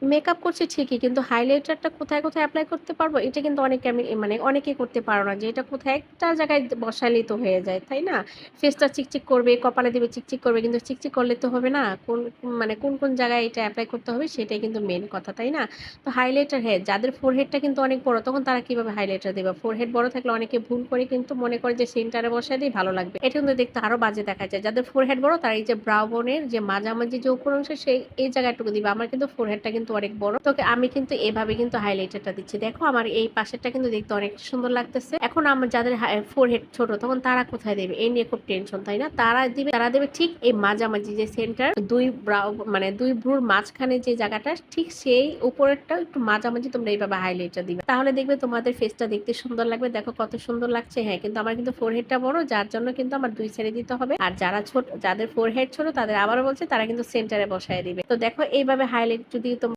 Makeup করছি ঠিকই, কিন্তু হাইলাইটারটা কোথায়, কোথায় এপ্লাই করতে পারবো? এটা কিন্তু অনেকে আমি মানে অনেকেই করতে পারো না যে এটা কোথায় একটা জায়গায় বসাইলেই তো হয়ে যায়, তাই না? ফেসটা চিকচিক করবে, কপালে দিবে চিকচিক করবে, কিন্তু চিকচিক করলে তো হবে না। মানে কোন জায়গায় এটা এপ্লাই করতে হবে সেটাই কিন্তু মেইন কথা, তাই না? তো হাইলাইটার হ্যাঁ, যাদের ফোরহেডটা কিন্তু অনেক বড় তখন তারা কিভাবে হাইলাইটার দিবে? ফোরহেড বড় থাকলে অনেকে ভুল করে কিন্তু মনে করে যে সেন্টারে বসায় দিই ভালো লাগবে। এটা কিন্তু দেখতে আরো বাজে দেখা যায়। যাদের ফোরহেড বড় তারা এই যে ব্রাউ বোনের যে মাঝামাঝি যে উপর অংশ সেই এই জায়গাটুকু দিবে। আমার কিন্তু ফোরহেডটা কিন্তু অনেক বড়। তোকে আমি কিন্তু এভাবে কিন্তু হাইলাইটারটা দিচ্ছি। দেখো আমার এই পাশেরটা কিন্তু দেখতে অনেক সুন্দর লাগতেছে। এখন আমার যাদের ফোরহেড ছোট তখন তারা কোথায় দেবে? এই নিয়ে খুব টেনশন, তাই না? তারা দেবে ঠিক এই মাঝামাঝি যে সেন্টার দুই ব্রাউ মানে দুই ভ্রুর মাঝখানে যে জায়গাটা ঠিক সেই উপরেরটা একটু মাঝামাঝি তোমরা এইভাবে হাইলাইটার দিবে। তাহলে দেখবে তোমাদের ফেসটা দেখতে সুন্দর লাগবে। দেখো কত সুন্দর লাগছে। হ্যাঁ, কিন্তু আমার কিন্তু ফোরহেডটা বড় যার জন্য কিন্তু আমার দুই সাইডে দিতে হবে। আর যারা ছোট যাদের ফোরহেড ছোট তাদের আবারও বলছে তারা কিন্তু সেন্টারে বসায় দিবে। তো দেখো এইভাবে হাইলাইট যদি তোমরা